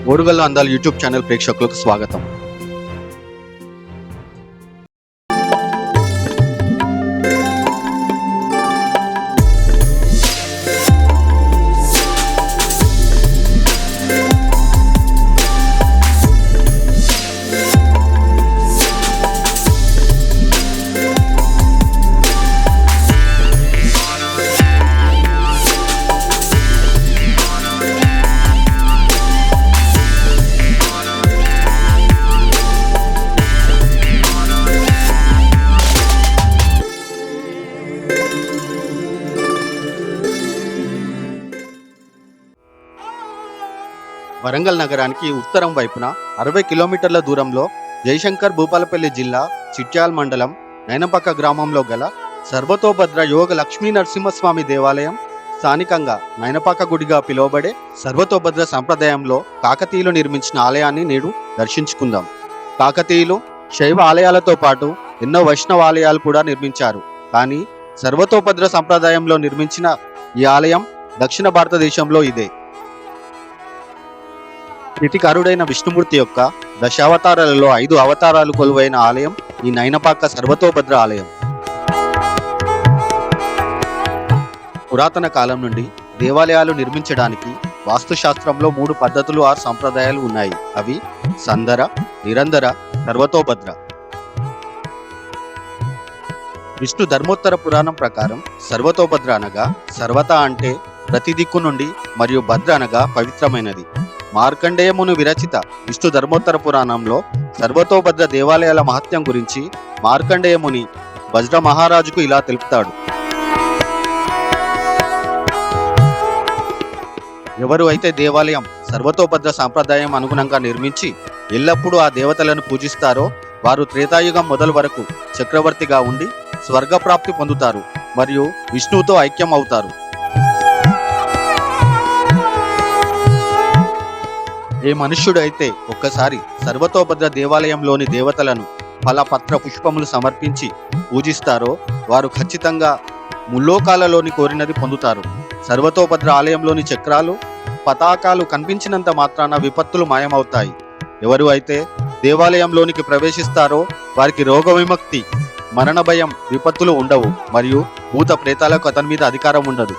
ఓడుగల్లు అందాల YouTube channel ప్రేక్షకులకు స్వాగతం. వరంగల్ నగరానికి ఉత్తరం వైపున 60 కిలోమీటర్ల దూరంలో జయశంకర్ భూపాలపల్లి జిల్లా చిట్యాల్ మండలం నైనపాక గ్రామంలో గల సర్వతోభద్ర యోగ లక్ష్మీ నరసింహస్వామి దేవాలయం స్థానికంగా నైనపాక గుడిగా పిలువబడే సర్వతోభద్ర సంప్రదాయంలో కాకతీయులు నిర్మించిన ఆలయాన్ని నేడు దర్శించుకుందాం. కాకతీయులు శైవ ఆలయాలతో పాటు ఎన్నో వైష్ణవ ఆలయాలు కూడా నిర్మించారు. కానీ సర్వతోభద్ర సంప్రదాయంలో నిర్మించిన ఈ ఆలయం దక్షిణ భారతదేశంలో ఇదే. కృతికారుడైన విష్ణుమూర్తి యొక్క దశావతారాలలో 5 అవతారాలు కొలువైన ఆలయం ఈ నైనపాక సర్వతోభద్ర ఆలయం. పురాతన కాలం నుండి దేవాలయాలు నిర్మించడానికి వాస్తుశాస్త్రంలో 3 పద్ధతులు సంప్రదాయాలు ఉన్నాయి. అవి సందర, నిరంధర, సర్వతోభద్ర. విష్ణు ధర్మోత్తర పురాణం ప్రకారం సర్వతోభద్ర అనగా సర్వత అంటే ప్రతి దిక్కు నుండి మరియు భద్ర అనగా పవిత్రమైనది. మార్కండేయమును విరచిత విష్ణు ధర్మోత్తర పురాణంలో సర్వతోభద్ర దేవాలయాల మహత్యం గురించి మార్కండేయముని వజ్ర మహారాజుకు ఇలా తెలుపుతాడు. ఎవరు అయితే దేవాలయం సర్వతోభద్ర సాంప్రదాయం అనుగుణంగా నిర్మించి ఎల్లప్పుడూ ఆ దేవతలను పూజిస్తారో వారు త్రేతాయుగం మొదలు వరకు చక్రవర్తిగా ఉండి స్వర్గప్రాప్తి పొందుతారు మరియు విష్ణువుతో ఐక్యం అవుతారు. ఏ మనుష్యుడు అయితే ఒక్కసారి సర్వతోభద్ర దేవాలయంలోని దేవతలను ఫలపత్ర పుష్పములు సమర్పించి పూజిస్తారో వారు ఖచ్చితంగా ముల్లోకాలలోని కోరినది పొందుతారు. సర్వతోభద్ర ఆలయంలోని చక్రాలు, పతాకాలు కనిపించినంత మాత్రాన విపత్తులు మాయమవుతాయి. ఎవరు అయితే దేవాలయంలోనికి ప్రవేశిస్తారో వారికి రోగ విముక్తి, మరణ భయం, విపత్తులు ఉండవు మరియు భూత ప్రేతాలకు అతని మీద అధికారం ఉండదు.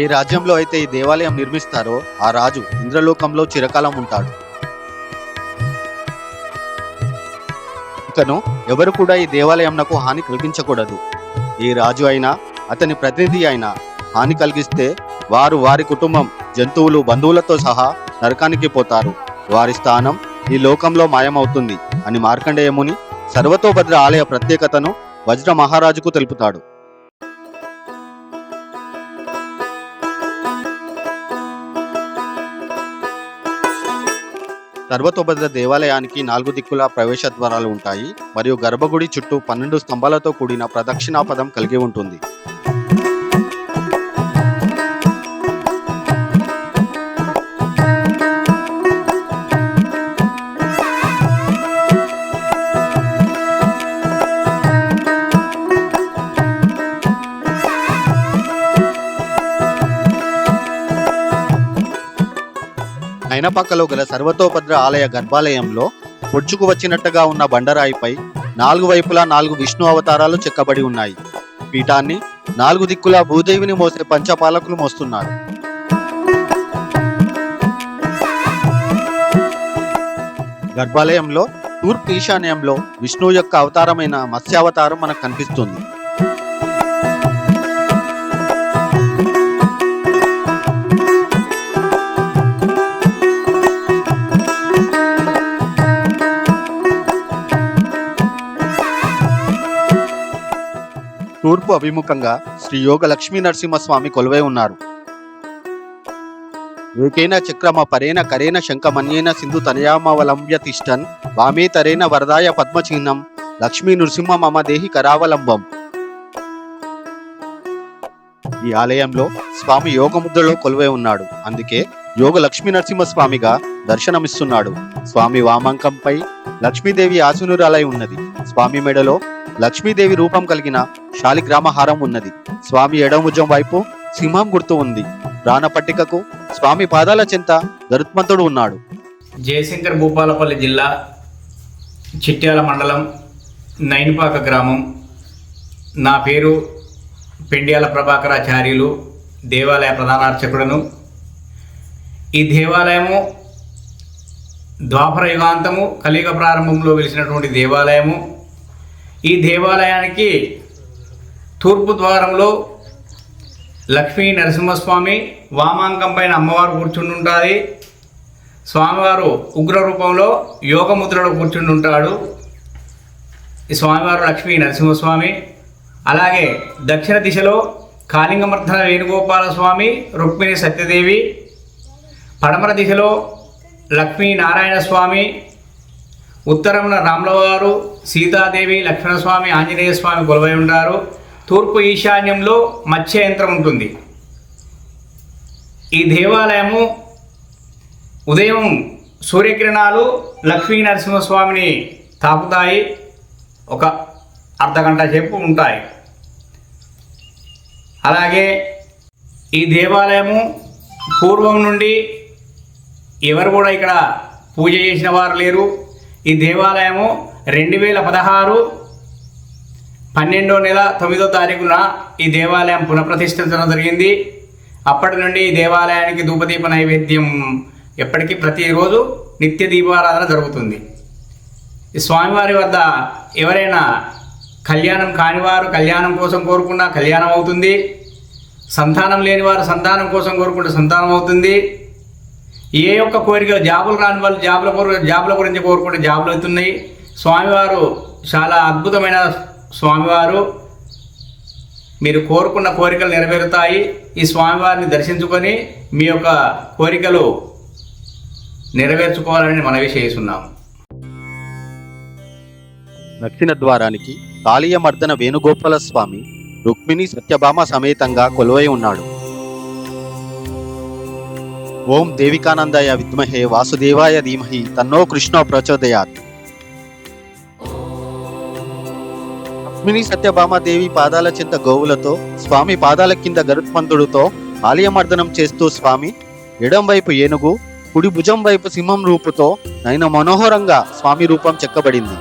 ఏ రాజ్యంలో అయితే ఈ దేవాలయం నిర్మిస్తారో ఆ రాజు ఇంద్రలోకంలో చిరకాలం ఉంటాడు. ఇకను ఎవరు కూడా ఈ దేవాలయంనకు హాని కలిగించకూడదు. ఏ రాజు అయినా అతని ప్రతినిధి అయినా హాని కలిగిస్తే వారు, వారి కుటుంబం, జంతువులు, బంధువులతో సహా నరకానికి పోతారు. వారి స్థానం ఈ లోకంలో మాయమవుతుంది అని మార్కండేయముని సర్వతోభద్ర ఆలయ ప్రత్యేకతను వజ్ర మహారాజుకు తెలుపుతాడు. సర్వతోభద్ర దేవాలయానికి 4 దిక్కుల ప్రవేశ ద్వారాలు ఉంటాయి మరియు గర్భగుడి చుట్టూ 12 స్తంభాలతో కూడిన ప్రదక్షిణాపథం కలిగి ఉంటుంది. నైనపాకలో గల సర్వతోభద్ర ఆలయ గర్భాలయంలో పొడుచుకు వచ్చినట్టుగా ఉన్న బండరాయిపై 4 వైపులా 4 విష్ణు అవతారాలు చెక్కబడి ఉన్నాయి. పీఠాన్ని 4 దిక్కులా భూదేవిని మోసే పంచపాలకులు మోస్తున్నారు. గర్భాలయంలో తూర్పు ఈశాన్యంలో విష్ణువు యొక్క అవతారమైన మత్స్యావతారం మనకు కనిపిస్తుంది. తూర్పు అభిముఖంగా శ్రీ యోగ లక్ష్మీ నరసింహస్వామి కొలువై ఉన్నారు. ఏకేన చక్రమ పరేణ కరేణ శంఖమన్యేన సింధు తనయామవలంబ్య తిష్టన్ వామే తరేణ వరదాయ పద్మచిహ్నం లక్ష్మీ నృసింహ మమ దేహి కరావలంబం. ఈ ఆలయంలో స్వామి యోగముద్రలో కొలువై ఉన్నాడు. అందుకే యోగ లక్ష్మీ నరసింహస్వామిగా దర్శనమిస్తున్నాడు. స్వామి వామాంకంపై లక్ష్మీదేవి ఆసీనురాలై ఉన్నది. స్వామి మెడలో లక్ష్మీదేవి రూపం కలిగిన శాలిగ్రామ హారం ఉన్నది. స్వామి ఎడమభుజం వైపు సింహం గుర్తు ఉంది. ప్రాణపట్టికకు స్వామి పాదాల చెంత గరుత్మంతుడు ఉన్నాడు. జయశంకర్ భూపాలపల్లి జిల్లా చిట్యాల మండలం నైనపాక గ్రామం. నా పేరు పెండ్యాల ప్రభాకరాచార్యులు, దేవాలయ ప్రధానార్చకుడను. ఈ దేవాలయము ద్వాపర యుగాంతము కలియుగ ప్రారంభంలో వెలిసినటువంటి దేవాలయము. ఈ దేవాలయానికి తూర్పు ద్వారంలో లక్ష్మీ నరసింహస్వామి, వామాంకం పైన అమ్మవారు కూర్చుని ఉంటుంది. స్వామివారు ఉగ్ర రూపంలో యోగముద్రలో కూర్చుని ఉంటాడు. ఈ స్వామివారు లక్ష్మీ నరసింహస్వామి. అలాగే దక్షిణ దిశలో కాళింగమర్ధన వేణుగోపాల స్వామి, రుక్మిణి సత్యదేవి. పడమర దిశలో లక్ష్మీనారాయణ స్వామి. ఉత్తరమున రాములవారు, సీతాదేవి, లక్ష్మణస్వామి, ఆంజనేయ స్వామి కొలువై ఉంటారు. తూర్పు ఈశాన్యంలో మత్స్య యంత్రం ఉంటుంది. ఈ దేవాలయము ఉదయం సూర్యకిరణాలు లక్ష్మీ నరసింహస్వామిని తాకుతాయి. ఒక అర్ధగంట సేపు ఉంటాయి. అలాగే ఈ దేవాలయము పూర్వం నుండి ఎవరు కూడా ఇక్కడ పూజ చేసిన వారు లేరు. ఈ దేవాలయము 2016 12వ నెల 9వ తారీఖున ఈ దేవాలయం పునఃప్రతిష్ఠించడం జరిగింది. అప్పటి నుండి ఈ దేవాలయానికి ధూపదీప నైవేద్యం ఎప్పటికీ ప్రతిరోజు నిత్య దీపారాధన జరుగుతుంది. ఈ స్వామివారి వద్ద ఎవరైనా కళ్యాణం కానివారు కళ్యాణం కోసం కోరుకున్నా కళ్యాణం అవుతుంది. సంతానం లేనివారు సంతానం కోసం కోరుకుంటే సంతానం అవుతుంది. ఏ ఒక్క కోరిక జాబులు రాని వాళ్ళు జాబుల గురించి కోరుకుంటే జాబులు అవుతున్నాయి. స్వామివారు చాలా అద్భుతమైన స్వామివారు. మీరు కోరుకున్న కోరికలు నెరవేరుతాయి. ఈ స్వామివారిని దర్శించుకొని మీ యొక్క కోరికలు నెరవేర్చుకోవాలని మనవి చేస్తున్నాము. దక్షిణ ద్వారానికి కాళీయమర్దన వేణుగోపాల స్వామి, రుక్మిణి సత్యభామ సమేతంగా కొలువై ఉన్నాడు. ఓం దేవికానందాయ విద్మహే వాసుదేవాయ ధీమహి తన్నో కృష్ణో ప్రచోదయాత్. రుక్మిణి సత్యభామాదేవి పాదాల చెంత గోవులతో, స్వామి పాదాల కింద గరుత్మంతుడితో కాళీయమర్దనం చేస్తూ స్వామి ఎడం వైపు ఏనుగు, కుడి భుజం వైపు సింహం రూపుతో నయన మనోహరంగా స్వామి రూపం చెక్కబడింది.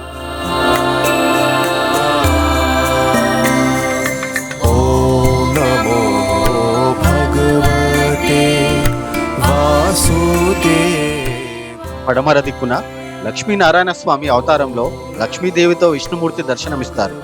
పడమర దిక్కున లక్ష్మీనారాయణ స్వామి అవతారంలో లక్ష్మీదేవితో విష్ణుమూర్తి దర్శనమిస్తారు.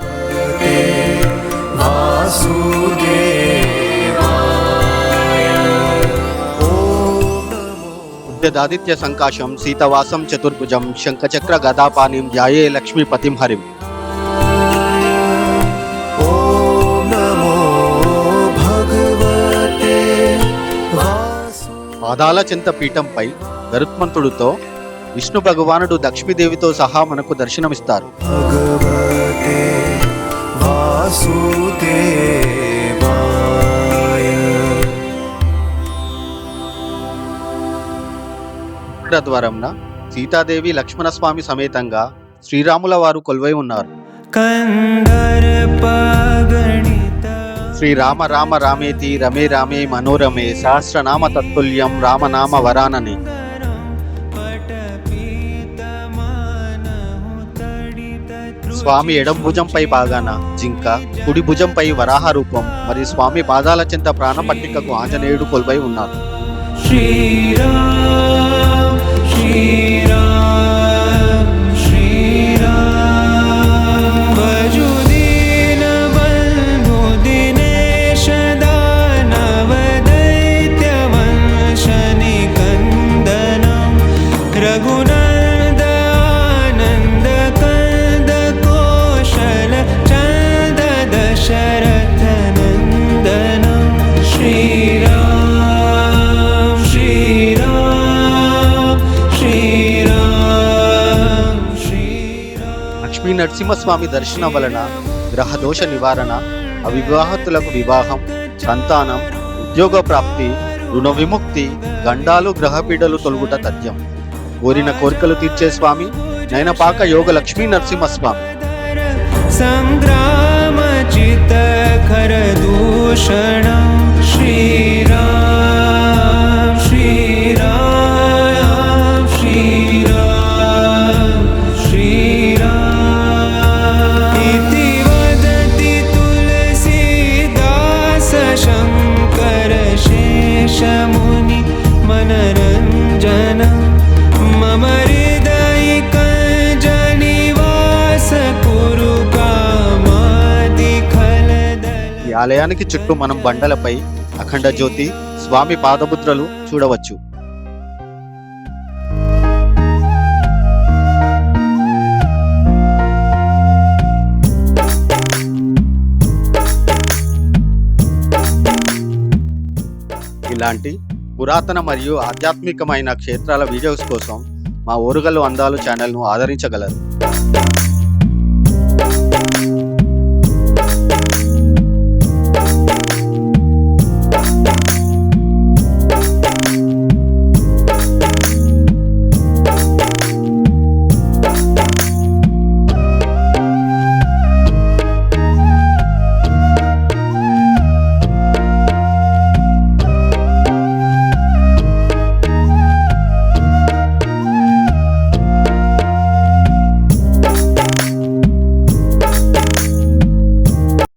ఉద్యదాదిత్య సంకాశం సీతవాసం చతుర్భుజం శంఖచక్ర గదాపానిం ధ్యాయే లక్ష్మీపతిం హరిం. పాదాల చెంత పీఠంపై గరుత్మంతుడితో విష్ణు భగవానుడు లక్ష్మీదేవితో సహా మనకు దర్శనమిస్తారు. ఉత్తర ద్వారంన సీతాదేవి లక్ష్మణ స్వామి సమేతంగా శ్రీరాముల వారు కొలువై ఉన్నారు. శ్రీరామ రామ రామేతి రమే రామే మనోరమే సహస్రనామ తత్తుల్యం రామనామ వరాననే. స్వామి ఎడం భుజంపై భాగాన జింక, కుడి భుజంపై వరాహ రూపం మరియు స్వామి పాదాల చెంత ప్రాణపట్టికకు ఆంజనేయుడు కొలువై ఉన్నారు. లక్ష్మీ నరసింహస్వామి దర్శనం వలన గ్రహదోష నివారణ, అవివాహితులకు వివాహం, సంతానం, ఉద్యోగ ప్రాప్తి, రుణ విముక్తి, గండాలు గ్రహపీడలు తొలుగుట తథ్యం. కోరిన కోరికలు తీర్చే స్వామి నయనపాక యోగ లక్ష్మీ నరసింహస్వామి. సంగ్రామ చిత ఖర దూషణ శ్రీ ఆలయానికి చుట్టూ మనం బండలపై అఖండ జ్యోతి, స్వామి పాదముద్రలు చూడవచ్చు. ఇలాంటి పురాతన మరియు ఆధ్యాత్మికమైన క్షేత్రాల వీడియోస్ కోసం మా ఓరుగల్లు అందాలు ఛానల్ను ఆదరించగలరు.